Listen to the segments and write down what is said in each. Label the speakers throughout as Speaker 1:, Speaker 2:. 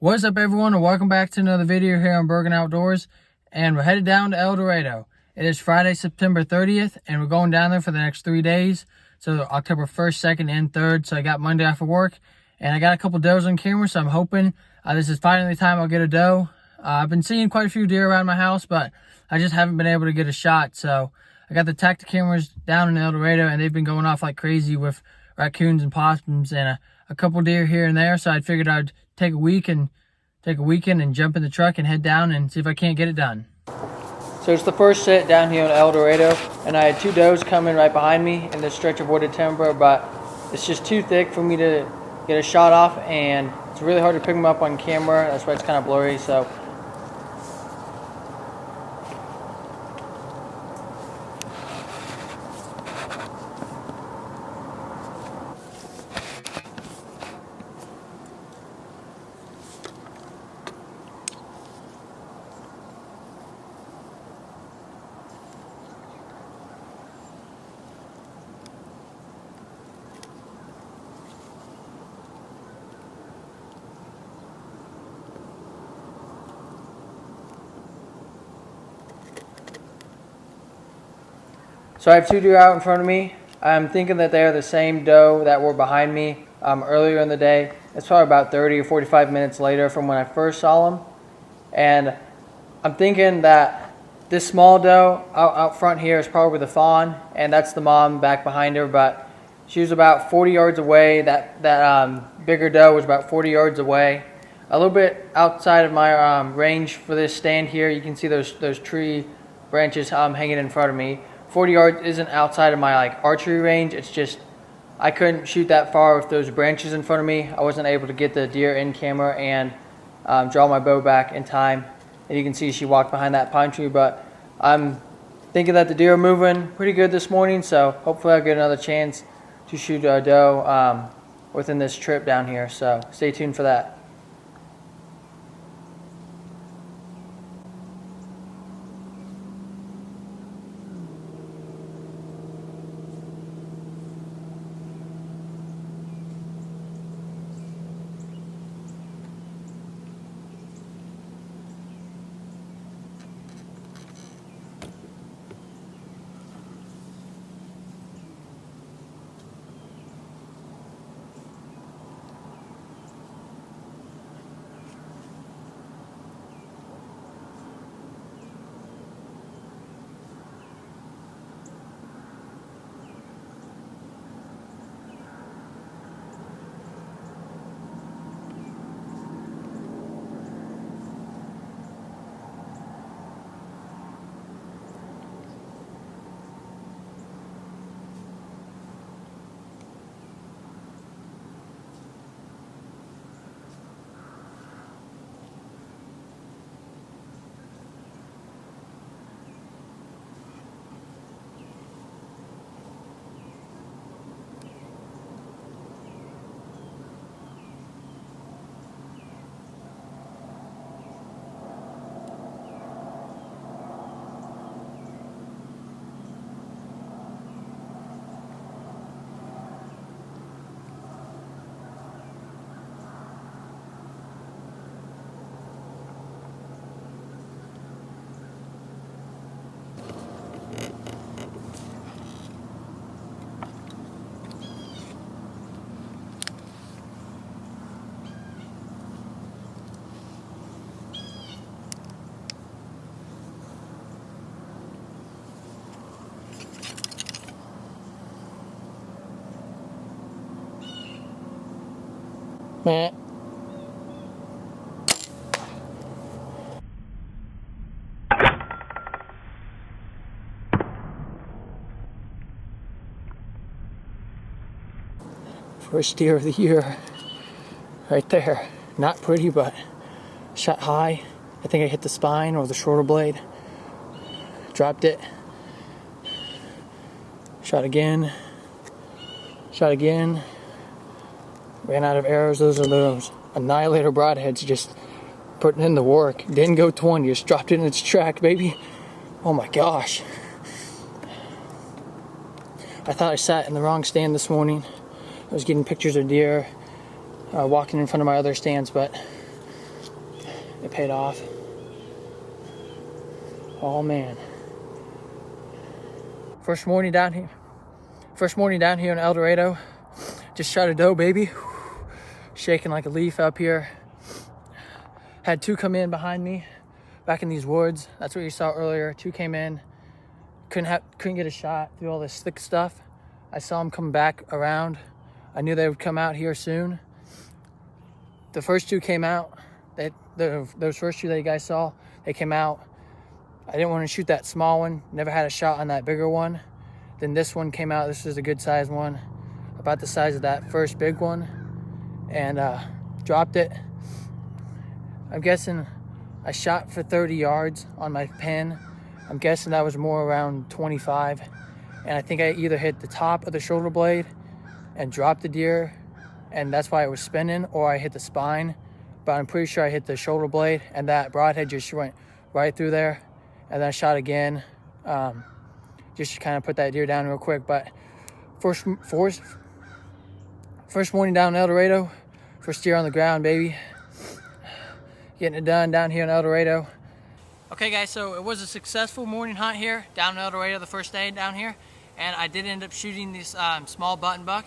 Speaker 1: What's up, everyone, and welcome back to another video here on Bergen Outdoors. And we're headed down to El Dorado. It is Friday, September 30th, and we're going down there for the next 3 days. So October 1st, 2nd, and 3rd. So I got Monday off of work, and I got a couple does on camera, so I'm hoping this is finally the time I'll get a doe. I've been seeing quite a few deer around my house, but I just haven't been able to get a shot. So I got the Tactic cameras down in El Dorado, and they've been going off like crazy with raccoons and possums and a couple deer here and there. So I figured I'd take a weekend and jump in the truck and head down and see if I can't get it done. So it's the first sit down here in El Dorado, and I had two does coming right behind me in this stretch of wooded timber, but it's just too thick for me to get a shot off, and it's really hard to pick them up on camera. That's why it's kind of blurry. So I have two deer out in front of me. I'm thinking that they are the same doe that were behind me earlier in the day. It's probably about 30 or 45 minutes later from when I first saw them. And I'm thinking that this small doe out front here is probably the fawn, and that's the mom back behind her, but she was about 40 yards away. That bigger doe was about 40 yards away. A little bit outside of my range for this stand here. You can see those tree branches hanging in front of me. 40 yards isn't outside of my archery range. It's just I couldn't shoot that far with those branches in front of me. I wasn't able to get the deer in camera and draw my bow back in time. And you can see she walked behind that pine tree. But I'm thinking that the deer are moving pretty good this morning, so hopefully I'll get another chance to shoot a doe within this trip down here. So stay tuned for that. Meh. First deer of the year, right there. Not pretty, but shot high. I think I hit the spine or the shoulder blade. Dropped it. Shot again. Shot again. Ran out of arrows. Those are those Annihilator broadheads, just putting in the work. Didn't go 20, just dropped it in its track, baby. Oh my gosh. I thought I sat in the wrong stand this morning. I was getting pictures of deer walking in front of my other stands, but It paid off. Oh man. First morning down here in El Dorado. Just shot a doe, baby. Shaking like a leaf up here. Had two come in behind me, back in these woods. That's what you saw earlier. Two came in. Couldn't get a shot through all this thick stuff. I saw them come back around. I knew they would come out here soon. The first two came out. Those first two that you guys saw, they came out. I didn't want to shoot that small one. Never had a shot on that bigger one. Then this one came out. This is a good size one, about the size of that first big one, and dropped it. I'm guessing I shot for 30 yards on my pin. I'm guessing that was more around 25. And I think I either hit the top of the shoulder blade and dropped the deer, and that's why it was spinning, or I hit the spine. But I'm pretty sure I hit the shoulder blade, and that broadhead just went right through there. And then I shot again, just to kind of put that deer down real quick. But first morning down in El Dorado, first deer on the ground, baby. Getting it done down here in El Dorado. Okay guys, so it was a successful morning hunt here down in El Dorado, the first day down here. And I did end up shooting this small button buck.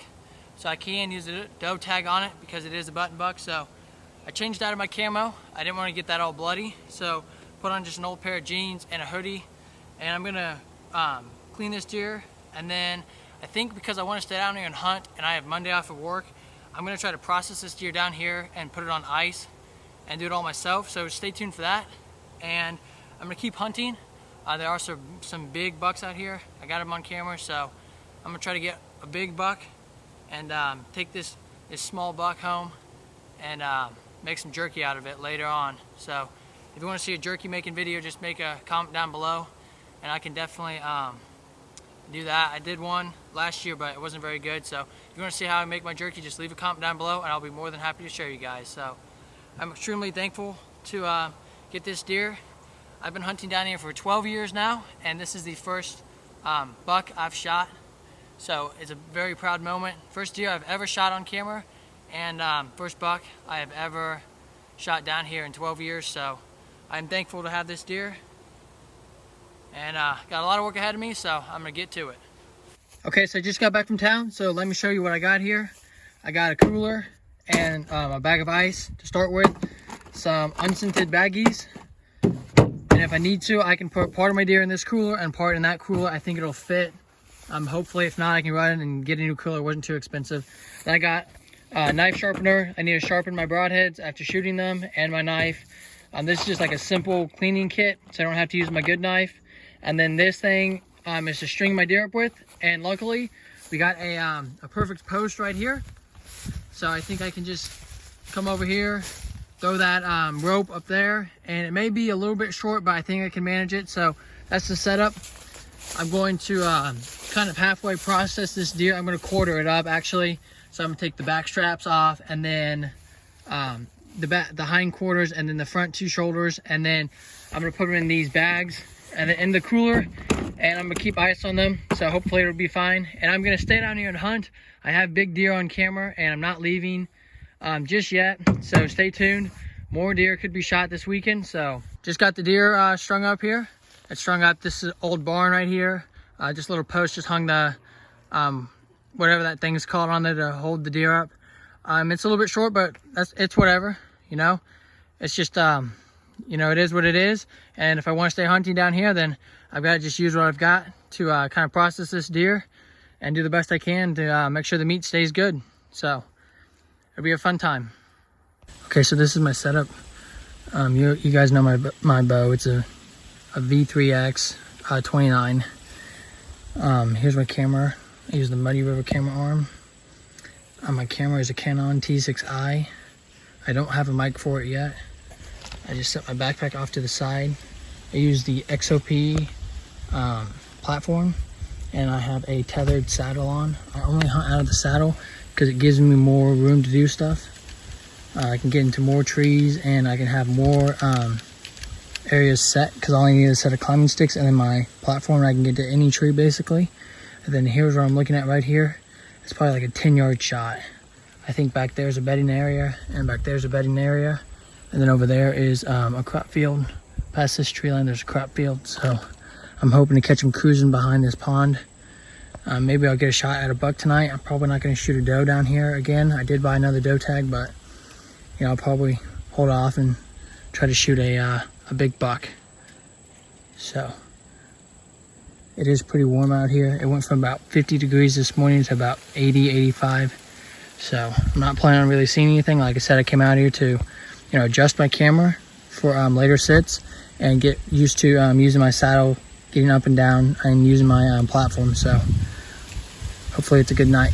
Speaker 1: So I can use a doe tag on it because it is a button buck. So I changed out of my camo. I didn't want to get that all bloody. So put on just an old pair of jeans and a hoodie. And I'm gonna clean this deer. And then I think because I want to stay down here and hunt and I have Monday off of work, I'm gonna try to process this deer down here and put it on ice and do it all myself. So stay tuned for that. And I'm gonna keep hunting. There are some big bucks out here. I got them on camera, so I'm gonna try to get a big buck and take this small buck home and make some jerky out of it later on. So if you want to see a jerky making video, just make a comment down below, and I can definitely do that. I did one last year, but it wasn't very good. So if you want to see how I make my jerky, just leave a comment down below, and I'll be more than happy to show you guys. So I'm extremely thankful to get this deer. I've been hunting down here for 12 years now, and this is the first buck I've shot. So it's a very proud moment. First deer I've ever shot on camera, and first buck I have ever shot down here in 12 years. So I'm thankful to have this deer, and got a lot of work ahead of me, so I'm gonna get to it. Okay, so I just got back from town, so let me show you what I got here. I got a cooler and a bag of ice to start with, some unscented baggies. And if I need to, I can put part of my deer in this cooler and part in that cooler. I think it'll fit. Hopefully, if not, I can run and get a new cooler. It wasn't too expensive. Then I got a knife sharpener. I need to sharpen my broadheads after shooting them, and my knife. This is just like a simple cleaning kit, so I don't have to use my good knife. And then this thing is to string my deer up with. And luckily, we got a perfect post right here. So I think I can just come over here, throw that rope up there, and it may be a little bit short, but I think I can manage it. So that's the setup. I'm going to kind of halfway process this deer. I'm going to quarter it up actually. So I'm going to take the back straps off, and then the hind quarters, and then the front two shoulders, and then I'm going to put them in these bags and in the cooler, and I'm going to keep ice on them. So hopefully it'll be fine. And I'm going to stay down here and hunt. I have big deer on camera, and I'm not leaving just yet, so stay tuned. More deer could be shot this weekend. So just got the deer strung up here. It's strung up. This is an old barn right here. Just a little post, just hung the whatever that thing is called on there to hold the deer up. It's a little bit short, but it's whatever, you know. It's just you know, it is what it is. And if I want to stay hunting down here, then I've got to just use what I've got to kind of process this deer and do the best I can to make sure the meat stays good. So it'll be a fun time. Okay, so this is my setup. You guys know my bow. It's a V3X 29. Here's my camera. I use the Muddy River camera arm. My camera is a Canon T6i. I don't have a mic for it yet. I just set my backpack off to the side. I use the XOP platform, and I have a tethered saddle on. I only hunt out of the saddle because it gives me more room to do stuff. I can get into more trees, and I can have more areas set because all I need is a set of climbing sticks and then my platform, and I can get to any tree basically. And then here's where I'm looking at right here. It's probably like a 10-yard shot. I think back there's a bedding area, and back there's a bedding area. And then over there is a crop field. Past this tree line, there's a crop field. So I'm hoping to catch them cruising behind this pond. Maybe I'll get a shot at a buck tonight. I'm probably not going to shoot a doe down here again. I did buy another doe tag, but you know, I'll probably hold off and try to shoot a big buck. So it is pretty warm out here. It went from about 50 degrees this morning to about 80, 85. So I'm not planning on really seeing anything. Like I said, I came out here to, you know, adjust my camera for later sits and get used to using my saddle, getting up and down, and using my platform. So hopefully it's a good night.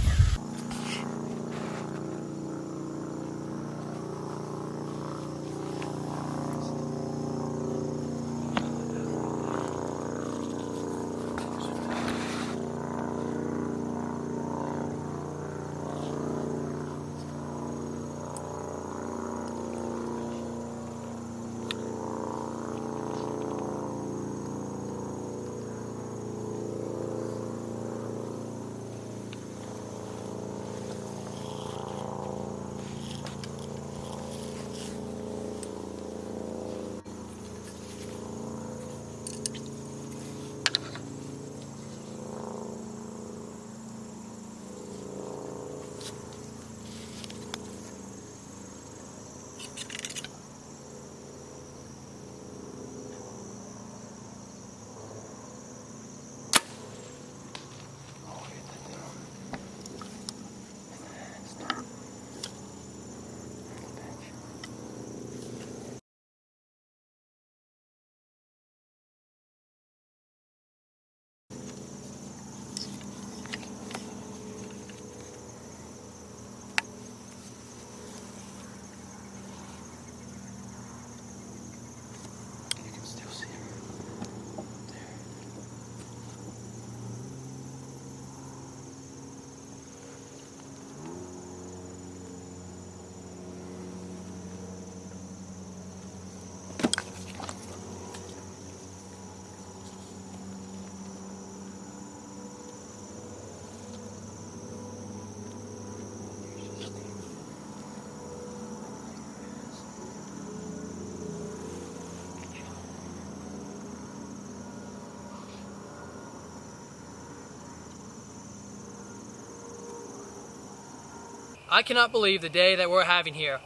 Speaker 1: I cannot believe the day that we're having here.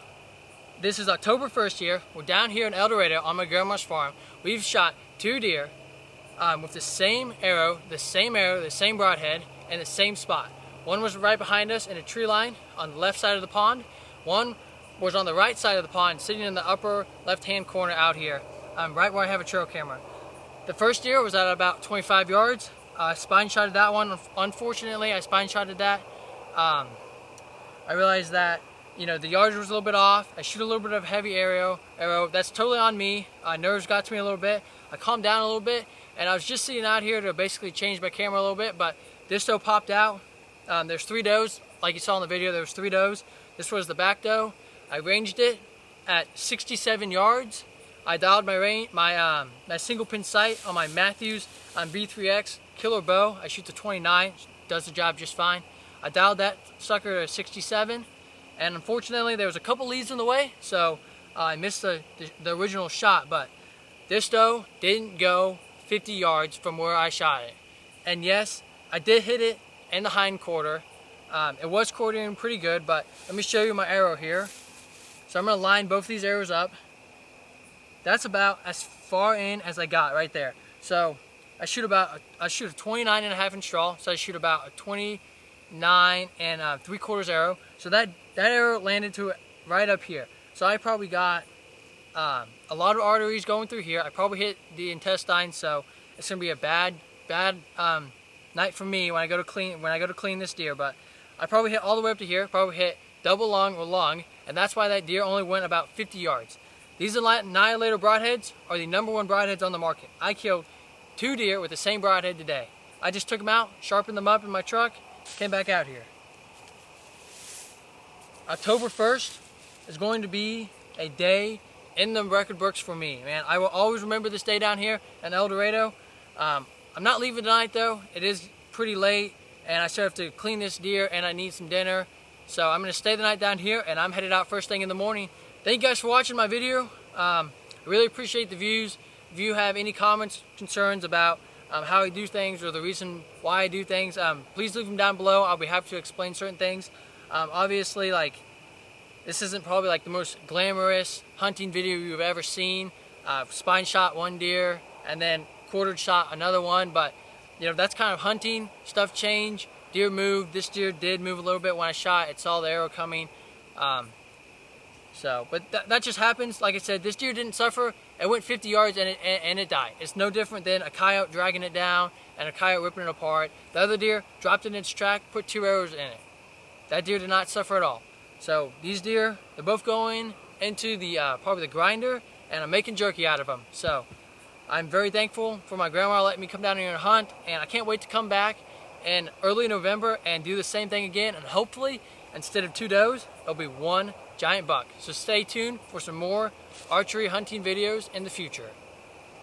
Speaker 1: This is October 1st here. We're down here in El Dorado on my grandma's farm. We've shot 2 deer with the same arrow, the same broadhead, and the same spot. One was right behind us in a tree line on the left side of the pond. One was on the right side of the pond, sitting in the upper left-hand corner out here, right where I have a trail camera. The first deer was at about 25 yards. Spine shotted that one. Unfortunately, I spine shotted that. I realized that, you know, the yardage was a little bit off. I shoot a little bit of heavy arrow. That's totally on me. Nerves got to me a little bit. I calmed down a little bit, and I was just sitting out here to basically change my camera a little bit, but this doe popped out. There's 3 does. Like you saw in the video, there was 3 does. This was the back doe. I ranged it at 67 yards. I dialed my single pin sight on my Mathews B3X killer bow. I shoot to 29, does the job just fine. I dialed that sucker to 67, and unfortunately there was a couple leads in the way, so I missed the original shot, but this doe didn't go 50 yards from where I shot it. And yes, I did hit it in the hind quarter. It was quartering pretty good, but let me show you my arrow here. So I'm going to line both these arrows up. That's about as far in as I got right there. So I shoot a 29.5 inch draw, so I shoot about a 29 and 3/4 arrow. So that arrow landed to it right up here. So I probably got a lot of arteries going through here. I probably hit the intestine, so it's gonna be a bad night for me when I go to clean this deer. But I probably hit all the way up to here. Probably hit double lung or lung, and that's why that deer only went about 50 yards. These Annihilator broadheads are the #1 broadheads on the market. I killed 2 deer with the same broadhead today. I just took them out, sharpened them up in my truck, came back out here. October 1st is going to be a day in the record books for me, man. I will always remember this day down here in El Dorado. I'm not leaving tonight though. It is pretty late, and I still have to clean this deer, and I need some dinner. So I'm gonna stay the night down here, and I'm headed out first thing in the morning thank you guys for watching my video. I really appreciate the views. If you have any comments, concerns about how I do things or the reason why I do things, please leave them down below. I'll be happy to explain certain things. Obviously, like, this isn't probably like the most glamorous hunting video you've ever seen. Spine shot one deer and then quartered shot another one, but you know, that's kind of hunting. Stuff change, deer moved. This deer did move a little bit when I shot. It saw the arrow coming. But that just happens. Like I said, this deer didn't suffer. It went 50 yards and it died. It's no different than a coyote dragging it down and a coyote ripping it apart. The other deer dropped it in its track, put 2 arrows in it. That deer did not suffer at all. So these deer, they're both going into the probably the grinder, and I'm making jerky out of them. So I'm very thankful for my grandma letting me come down here and hunt, and I can't wait to come back in early November and do the same thing again, and hopefully instead of 2 does, it'll be 1 giant buck. So stay tuned for some more archery hunting videos in the future.